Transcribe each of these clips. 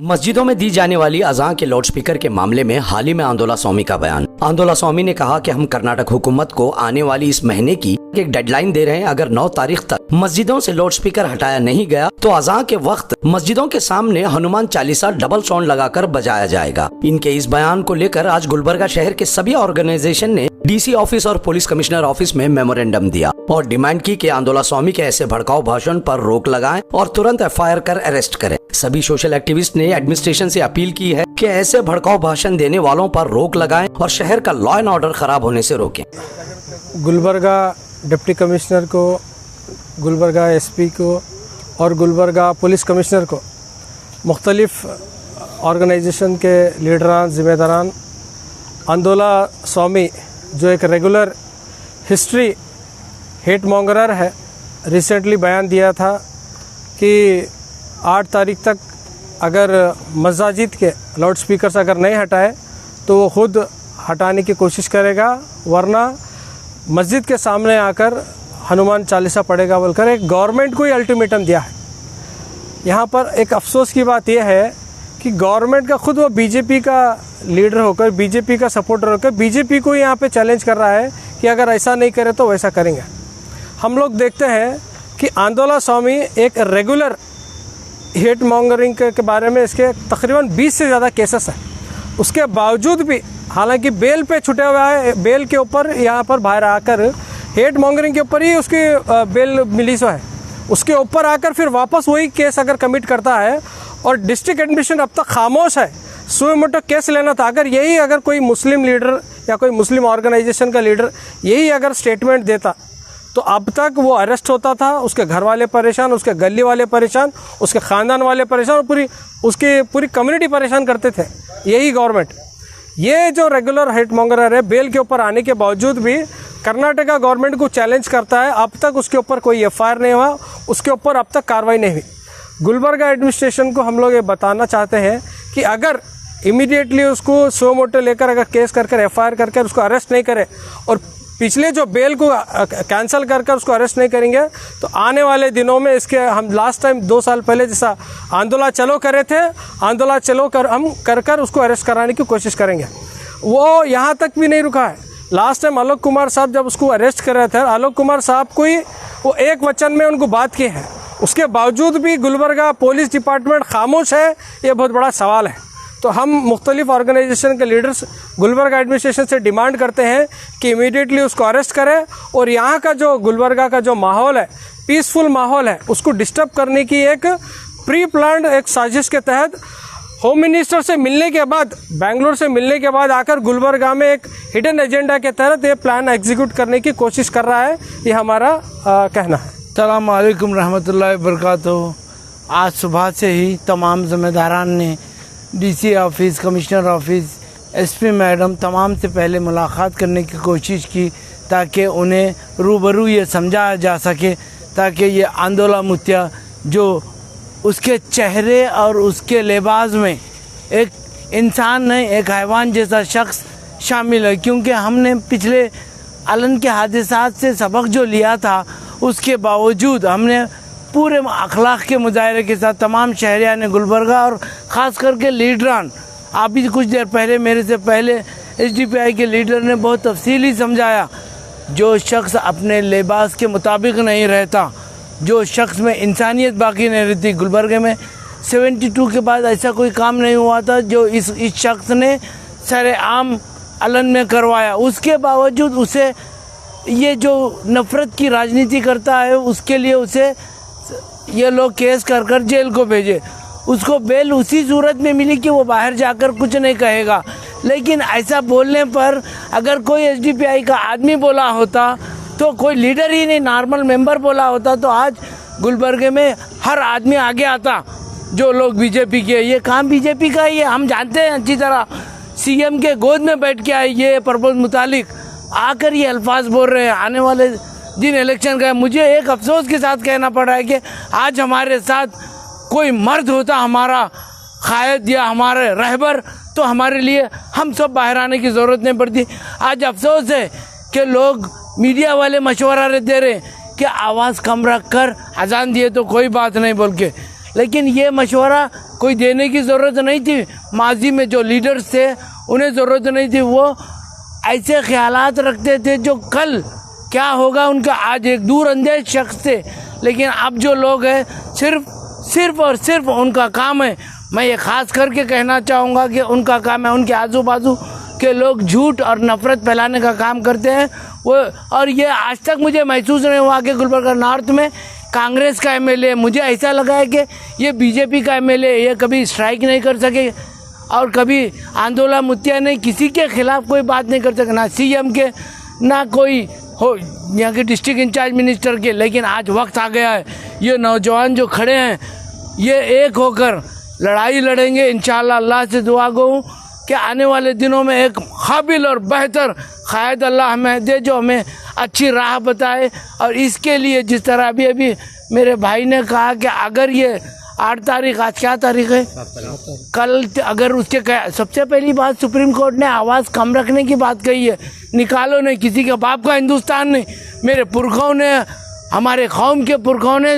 मस्जिदों में दी जाने वाली अज़ान के लाउडस्पीकर के मामले में हाल ही में आंदोला स्वामी का बयान। आंदोला स्वामी ने कहा कि हम कर्नाटक हुकूमत को आने वाली इस महीने की एक डेडलाइन दे रहे हैं। अगर 9 तारीख तक मस्जिदों से लाउडस्पीकर हटाया नहीं गया तो अज़ान के वक्त मस्जिदों के सामने हनुमान चालीसा डबल साउंड लगाकर बजाया जाएगा। इनके इस बयान को लेकर आज गुलबर्गा शहर के सभी ऑर्गेनाइजेशन ने डीसी ऑफिस और पुलिस कमिश्नर ऑफिस में मेमोरेंडम दिया और डिमांड की कि आंदोला स्वामी के ऐसे भड़काऊ भाषण पर रोक लगाएं और तुरंत एफआईआर कर अरेस्ट करें। सभी सोशल एक्टिविस्ट ने एडमिनिस्ट्रेशन से अपील की है कि ऐसे भड़काऊ भाषण देने वालों पर रोक लगाएं और शहर का लॉ एंड ऑर्डर खराब होने से रोकें। गुलबर्गा डिप्टी कमिश्नर को, गुलबर्गा एसपी को और गुलबर्गा पुलिस कमिश्नर को मुख्तलिफ ऑर्गेनाइजेशन के लीडरान ज़िम्मेदारान आंदोला स्वामी जो एक रेगुलर हिस्ट्री हेट मॉन्गरर है, रिसेंटली बयान दिया था कि 8 तारीख तक अगर मस्जिद के लाउड स्पीकर्स अगर नहीं हटाए तो वो खुद हटाने की कोशिश करेगा, वरना मस्जिद के सामने आकर हनुमान चालीसा पढ़ेगा बोलकर एक गवर्नमेंट को ही अल्टीमेटम दिया है। यहाँ पर एक अफसोस की बात यह है कि गवर्नमेंट का खुद वो बीजेपी का लीडर होकर, बीजेपी का सपोर्टर होकर बीजेपी को यहाँ पे चैलेंज कर रहा है कि अगर ऐसा नहीं करे तो वैसा करेंगे। हम लोग देखते हैं कि आंदोला स्वामी एक रेगुलर हेट मॉन्गरिंग के बारे में इसके तकरीबन 20 से ज़्यादा केसेस हैं। उसके बावजूद भी हालांकि बेल पे छुटे हुआ है, बेल के ऊपर यहाँ पर बाहर आकर हेट मॉन्गरिंग के ऊपर ही उसकी बेल मिली सो है, उसके ऊपर आकर फिर वापस वही केस अगर कमिट करता है और डिस्ट्रिक्ट एडमिनिस्ट्रेशन अब तक खामोश है। सुमोटो केस लेना था। अगर कोई मुस्लिम लीडर या कोई मुस्लिम ऑर्गेनाइजेशन का लीडर यही अगर स्टेटमेंट देता तो अब तक वो अरेस्ट होता था, उसके घर वाले परेशान, उसके गली वाले परेशान, उसके ख़ानदान वाले परेशान और पूरी कम्युनिटी परेशान करते थे यही गवर्नमेंट। ये जो रेगुलर हेट मॉन्गरर है, बेल के ऊपर आने के बावजूद भी कर्नाटका गवर्नमेंट को चैलेंज करता है। अब तक उसके ऊपर कोई एफआईआर नहीं हुआ, उसके ऊपर अब तक कार्रवाई नहीं हुई। गुलबर्गा एडमिनिस्ट्रेशन को हम लोग ये बताना चाहते हैं कि अगर इमीडिएटली उसको सुमोटो लेकर अगर केस कर एफआईआर करके उसको अरेस्ट नहीं करे और पिछले जो बेल को कैंसिल कर उसको अरेस्ट नहीं करेंगे तो आने वाले दिनों में इसके हम लास्ट टाइम 2 साल पहले जैसा आंदोलन चलो करे थे, आंदोलन चलो कर हम कर उसको अरेस्ट कराने की कोशिश करेंगे। वो यहाँ तक भी नहीं रुका है। लास्ट टाइम आलोक कुमार साहब जब उसको अरेस्ट कर रहे थे, आलोक कुमार साहब को ही वो एक वचन में उनको बात की है, उसके बावजूद भी गुलबर्गा पुलिस डिपार्टमेंट खामोश है। ये बहुत बड़ा सवाल है। तो हम मुख्तलिफ ऑर्गेनाइजेशन के लीडर्स गुलबर्गा एडमिनिस्ट्रेशन से डिमांड करते हैं कि इमीडिएटली उसको अरेस्ट करें और यहाँ का जो गुलबर्गा का जो माहौल है, पीसफुल माहौल है, उसको डिस्टर्ब करने की एक प्री प्लान्ड एक साजिश के तहत होम मिनिस्टर से मिलने के बाद, बेंगलुरु से मिलने के बाद आकर गुलबर्गा में एक हिडन एजेंडा के तहत ये प्लान एग्जीक्यूट करने की कोशिश कर रहा है। ये हमारा कहना है। अस्सलाम वालेकुम रहमतुल्लाहि व बरकातहू। आज सुबह से ही तमाम ज़िम्मेदारान ने DC office, commissioner office, SP madam तमाम से पहले मुलाकात करने की कोशिश की ताकि उन्हें रूबरू ये समझाया जा सके ताकि ये आंदोला मुत्या जो उसके चेहरे और उसके लिबास में एक इंसान नहीं, एक हैवान जैसा शख्स शामिल है। क्योंकि हमने पिछले अलन के हादसात से सबक जो लिया था, उसके बावजूद हमने पूरे अखलाक के मुजाहरे के साथ तमाम शहरियान गुलबर्गा और ख़ास करके लीडरान, आप भी कुछ देर पहले मेरे से पहले एसडीपीआई के लीडर ने बहुत तफसीली समझाया, जो शख्स अपने लिबास के मुताबिक नहीं रहता, जो शख्स में इंसानियत बाकी नहीं रहती। गुलबर्गा में 72 के बाद ऐसा कोई काम नहीं हुआ था जो इस शख्स ने सरेआम अलन में करवाया। उसके बावजूद उसे ये जो नफ़रत की राजनीति करता है, उसके लिए उसे ये लोग केस कर जेल को भेजे। उसको बेल उसी सूरत में मिली कि वो बाहर जाकर कुछ नहीं कहेगा। लेकिन ऐसा बोलने पर अगर कोई एसडीपीआई का आदमी बोला होता तो कोई लीडर ही नहीं, नॉर्मल मेंबर बोला होता तो आज गुलबर्गे में हर आदमी आगे आता। जो लोग बीजेपी के, ये काम बीजेपी का ही है, हम जानते हैं अच्छी तरह। सीएम के गोद में बैठ के आए ये प्रपोज मुतालिक आकर ये अल्फाज बोल रहे हैं। आने वाले दिन इलेक्शन का मुझे एक अफसोस के साथ कहना पड़ रहा है कि आज हमारे साथ कोई मर्द होता, हमारा कायद या हमारे रहबर, तो हमारे लिए हम सब बाहर आने की ज़रूरत नहीं पड़ती। आज अफसोस है कि लोग मीडिया वाले मशवरा दे रहे हैं कि आवाज़ कम रख कर अजान दिए तो कोई बात नहीं बोल के, लेकिन ये मशवरा कोई देने की ज़रूरत नहीं थी। माजी में जो लीडर्स थे उन्हें ज़रूरत नहीं थी, वो ऐसे ख्यालात रखते थे जो कल क्या होगा उनका, आज एक दूरअंदेश शख्स थे। लेकिन अब जो लोग हैं सिर्फ और सिर्फ उनका काम है, मैं ये ख़ास करके कहना चाहूँगा कि उनका काम है, उनके आजू बाजू के लोग झूठ और नफ़रत फैलाने का काम करते हैं वो। और ये आज तक मुझे महसूस नहीं हुआ कि गुलबर्गा नॉर्थ में कांग्रेस का एमएलए, मुझे ऐसा लगा है कि ये बीजेपी का एमएलए, ये कभी स्ट्राइक नहीं कर सके और कभी आंदोलन मुत्या नहीं, किसी के खिलाफ कोई बात नहीं कर सके, ना सीएम के ना कोई हो यहाँ के डिस्ट्रिक्ट इंचार्ज मिनिस्टर के। लेकिन आज वक्त आ गया है, ये नौजवान जो खड़े हैं ये एक होकर लड़ाई लड़ेंगे इंशाअल्लाह। अल्लाह से दुआ गो कि आने वाले दिनों में एक काबिल और बेहतर क़ायद अल्लाह हमें दे, जो हमें अच्छी राह बताए। और इसके लिए जिस तरह अभी मेरे भाई ने कहा कि अगर ये 8 तारीख, आज क्या तारीख है, कल अगर उसके सबसे पहली बात सुप्रीम कोर्ट ने आवाज़ कम रखने की बात कही है। निकालो नहीं, किसी के बाप का हिंदुस्तान नहीं। मेरे पुरखों ने, हमारे कौम के पुरखों ने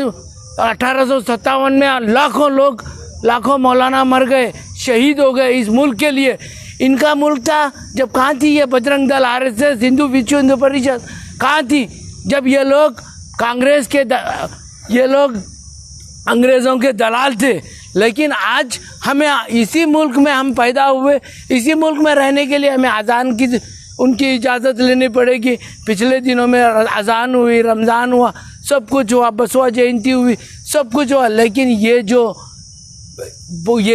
1857 में लाखों लोग, लाखों मौलाना मर गए, शहीद हो गए इस मुल्क के लिए। इनका मुल्क था जब कहाँ थी ये बजरंग दल, आरएसएस, हिंदू विश्व हिंदू परिषद कहाँ थी जब ये लोग कांग्रेस के ये लोग अंग्रेज़ों के दलाल थे। लेकिन आज हमें इसी मुल्क में हम पैदा हुए, इसी मुल्क में रहने के लिए हमें अजान की उनकी इजाज़त लेनी पड़ेगी। पिछले दिनों में अजान हुई, रमज़ान हुआ, सब कुछ हुआ, बसवा जयंती हुई, सब कुछ हुआ। लेकिन ये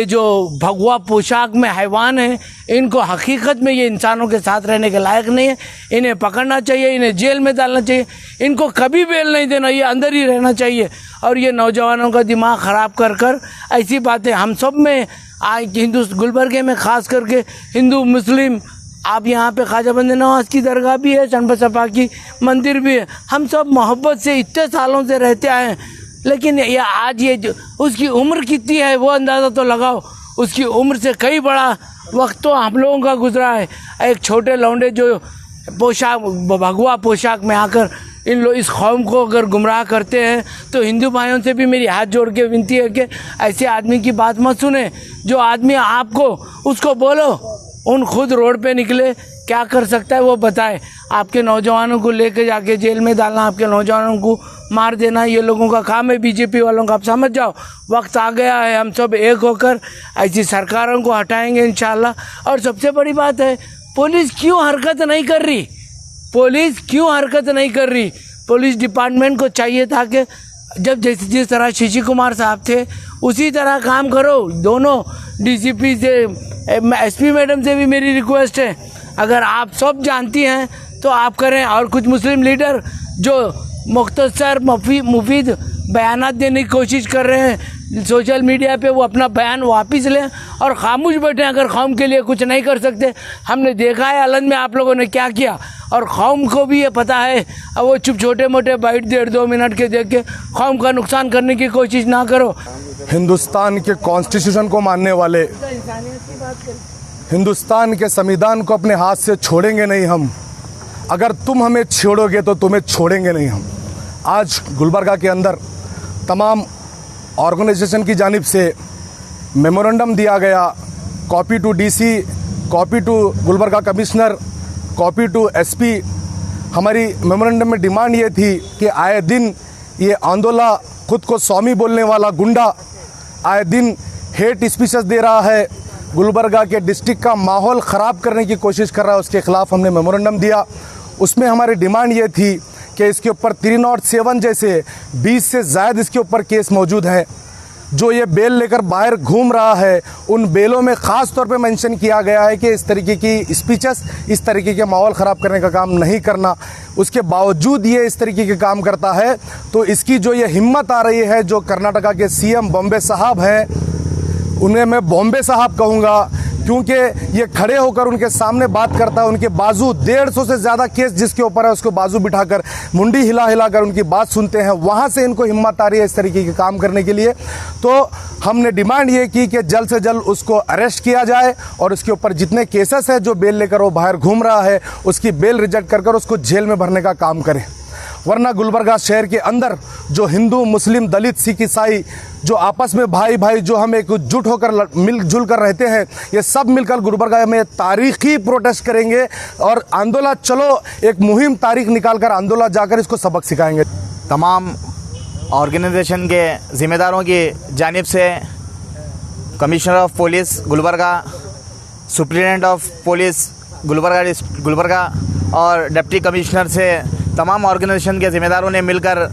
जो भगवा पोशाक में हैवान है, इनको हकीकत में ये इंसानों के साथ रहने के लायक नहीं है। इन्हें पकड़ना चाहिए, इन्हें जेल में डालना चाहिए, इनको कभी बेल नहीं देना, ये अंदर ही रहना चाहिए। और ये नौजवानों का दिमाग ख़राब कर ऐसी बातें हम सब में आज हिंदू गुलबर्गे में ख़ास करके हिंदू मुस्लिम, आप यहाँ पे ख्वाजा बंदे नवाज की दरगाह भी है, चंदबसपा की मंदिर भी है, हम सब मोहब्बत से इतने सालों से रहते आए हैं। लेकिन ये आज ये उसकी उम्र कितनी है वो अंदाज़ा तो लगाओ, उसकी उम्र से कई बड़ा वक्त तो हम लोगों का गुजरा है। एक छोटे लौंडे जो पोशाक, भगवा पोशाक में आकर इस कौम को अगर गुमराह करते हैं, तो हिंदू भाइयों से भी मेरी हाथ जोड़ के विनती है कि ऐसे आदमी की बात मत सुने। जो आदमी आपको, उसको बोलो उन खुद रोड पे निकले, क्या कर सकता है वो बताए। आपके नौजवानों को लेके जाके जेल में डालना, आपके नौजवानों को मार देना, ये लोगों का काम है, बीजेपी वालों का। आप समझ जाओ वक्त आ गया है, हम सब एक होकर ऐसी सरकारों को हटाएंगे इंशाल्लाह। और सबसे बड़ी बात है, पुलिस क्यों हरकत नहीं कर रही, पुलिस क्यों हरकत नहीं कर रही। पुलिस डिपार्टमेंट को चाहिए था कि जब जिस तरह शशि कुमार साहब थे उसी तरह काम करो। दोनों डीसीपी से, एसपी मैडम से भी मेरी रिक्वेस्ट है, अगर आप सब जानती हैं तो आप करें। और कुछ मुस्लिम लीडर जो मुख्तसर मुफीद बयानात देने की कोशिश कर रहे हैं सोशल मीडिया पे, वो अपना बयान वापस लें और खामोश बैठें। अगर कौम के लिए कुछ नहीं कर सकते, हमने देखा है अलंद में आप लोगों ने क्या किया, और कौम को भी ये पता है। अब वो चुप छोटे मोटे बाइट 1.5-2 मिनट के देख के कौम का नुकसान करने की कोशिश ना करो। हिंदुस्तान के कॉन्स्टिट्यूशन को मानने वाले, हिंदुस्तान के संविधान को अपने हाथ से छोड़ेंगे नहीं हम। अगर तुम हमें छोड़ोगे तो तुम्हें छोड़ेंगे नहीं हम। आज गुलबर्गा के अंदर तमाम ऑर्गेनाइजेशन की जानिब से मेमोरेंडम दिया गया, copy to DC, copy to Gulbarga commissioner, copy to SP. हमारी मेमोरेंडम में डिमांड ये थी कि आए दिन ये आंदोला, खुद को स्वामी बोलने वाला गुंडा, आए दिन हेट स्पीचेस दे रहा है, गुलबर्गा के डिस्ट्रिक्ट का माहौल ख़राब करने की कोशिश कर रहा है, उसके ख़िलाफ़ हमने मेमोरेंडम दिया। उसमें हमारी डिमांड ये थी कि इसके ऊपर 307 जैसे 20 से ज़्यादा इसके ऊपर केस मौजूद हैं। जो ये बेल लेकर बाहर घूम रहा है, उन बेलों में ख़ास तौर पे मेंशन किया गया है कि इस तरीके की स्पीचेस, इस तरीके के माहौल ख़राब करने का काम नहीं करना। उसके बावजूद ये इस तरीके के काम करता है, तो इसकी जो ये हिम्मत आ रही है, जो कर्नाटका के सीएम बॉम्बे साहब हैं, उन्हें मैं बॉम्बे साहब कहूँगा, क्योंकि ये खड़े होकर उनके सामने बात करता है। उनके बाजू 150 से ज़्यादा केस जिसके ऊपर है, उसको बाजू बिठाकर मुंडी हिला हिला कर उनकी बात सुनते हैं। वहाँ से इनको हिम्मत आ रही है इस तरीके के काम करने के लिए। तो हमने डिमांड ये की कि जल्द से जल्द उसको अरेस्ट किया जाए और उसके ऊपर जितने केसेस हैं, जो बेल लेकर वो बाहर घूम रहा है, उसकी बेल रिजेक्ट कर उसको जेल में भरने का काम करें। वरना गुलबर्गा शहर के अंदर जो हिंदू मुस्लिम दलित सिख ईसाई जो आपस में भाई भाई जो हम एकजुट होकर मिलजुल कर रहते हैं, ये सब मिलकर गुलबर्गा में तारीखी प्रोटेस्ट करेंगे और आंदोलन चलो एक मुहिम तारीख निकालकर आंदोलन जाकर इसको सबक सिखाएंगे। तमाम ऑर्गेनाइजेशन के ज़िम्मेदारों की जानिब से commissioner of police Gulbarga, superintendent of police Gulbarga और डिप्टी कमिश्नर से तमाम ऑर्गेनाइजेशन के ज़िम्मेदारों ने मिलकर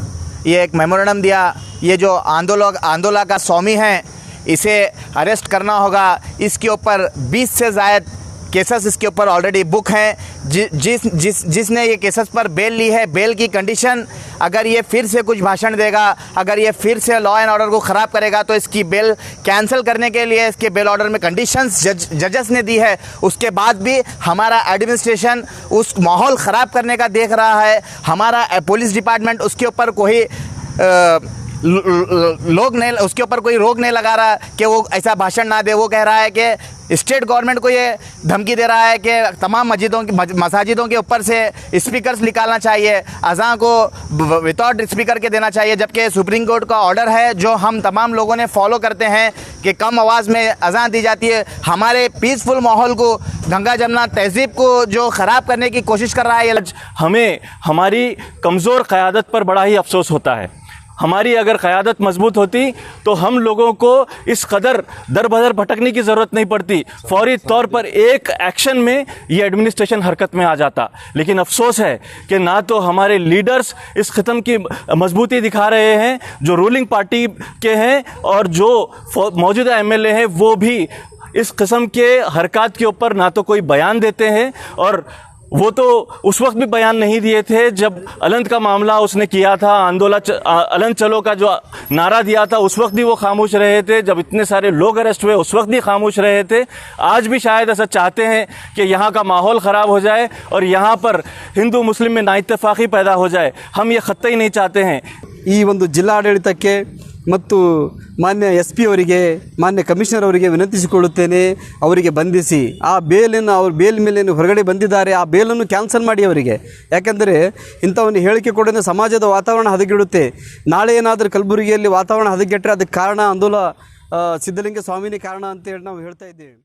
ये एक मेमोरेंडम दिया। ये जो आंदोलन का स्वामी है इसे अरेस्ट करना होगा। इसके ऊपर 20 से ज़ायद केसेस इसके ऊपर ऑलरेडी बुक हैं। जिसने ये केसेस पर बेल ली है, बेल की कंडीशन अगर ये फिर से कुछ भाषण देगा, अगर ये फिर से लॉ एंड ऑर्डर को ख़राब करेगा तो इसकी बेल कैंसिल करने के लिए इसके बेल ऑर्डर में कंडीशंस जजेस ने दी है। उसके बाद भी हमारा एडमिनिस्ट्रेशन उस माहौल ख़राब करने का देख रहा है। हमारा पुलिस डिपार्टमेंट उसके ऊपर कोई उसके ऊपर कोई रोक नहीं लगा रहा कि वो ऐसा भाषण ना दे। वो कह रहा है कि स्टेट गवर्नमेंट को ये धमकी दे रहा है कि तमाम मसाजिदों के ऊपर से स्पीकर्स निकालना चाहिए, अज़ान को विदाउट स्पीकर के देना चाहिए, जबकि सुप्रीम कोर्ट का ऑर्डर है जो हम तमाम लोगों ने फॉलो करते हैं कि कम आवाज़ में अज़ान दी जाती है। हमारे पीसफुल माहौल को, गंगा जमुना तहज़ीब को जो ख़राब करने की कोशिश कर रहा है ये। हमें हमारी कमज़ोर क़यादत पर बड़ा ही अफसोस होता है। हमारी अगर क़यादत मजबूत होती तो हम लोगों को इस कदर दर बदर भटकने की ज़रूरत नहीं पड़ती। फौरी तौर पर एक एक्शन में ये एडमिनिस्ट्रेशन हरकत में आ जाता। लेकिन अफसोस है कि ना तो हमारे लीडर्स इस ख़त्म की मजबूती दिखा रहे हैं जो रूलिंग पार्टी के हैं, और जो मौजूदा एमएलए हैं वो भी इस किस्म के हरकत के ऊपर ना तो कोई बयान देते हैं, और वो तो उस वक्त भी बयान नहीं दिए थे जब अलंत का मामला उसने किया था, अलंत चलो का जो नारा दिया था उस वक्त भी वो खामोश रहे थे। जब इतने सारे लोग अरेस्ट हुए उस वक्त भी खामोश रहे थे। आज भी शायद ऐसा चाहते हैं कि यहाँ का माहौल ख़राब हो जाए और यहाँ पर हिंदू मुस्लिम में नाइत्तेफाकी पैदा हो जाए। हम ये कतई नहीं चाहते हैं। ಈ ಒಂದು ಜಿಲ್ಲಾಡಳಿತಕ್ಕೆ ಮತ್ತು ಮಾನ್ಯ SP ಅವರಿಗೆ, ಮಾನ್ಯ ಕಮಿಷನರ್ ಅವರಿಗೆ ವಿನಂತಿಸಿಕೊಳ್ಳುತ್ತೇನೆ, ಅವರಿಗೆ ಬಂಧಿಸಿ ಆ ಬೇಲನ್ನು, ಅವ್ರ ಬೇಲ್ ಮೇಲೆ ಹೊರಗಡೆ ಬಂದಿದ್ದಾರೆ ಆ ಬೇಲನ್ನು ಕ್ಯಾನ್ಸಲ್ ಮಾಡಿ ಅವರಿಗೆ. ಯಾಕೆಂದರೆ ಇಂಥವನ್ನು ಹೇಳಿಕೆ ಕೊಡೋದೇ ಸಮಾಜದ ವಾತಾವರಣ ಹದಗೆಡುತ್ತೆ. ನಾಳೆ ಏನಾದರೂ ಕಲಬುರಗಿಯಲ್ಲಿ ವಾತಾವರಣ ಹದಗೆಟ್ಟರೆ ಅದಕ್ಕೆ ಕಾರಣ ಸಿದ್ಧಲಿಂಗ ಸ್ವಾಮಿನೇ ಕಾರಣ ಅಂತೇಳಿ ನಾವು ಹೇಳ್ತಾ ಇದ್ದೇವೆ.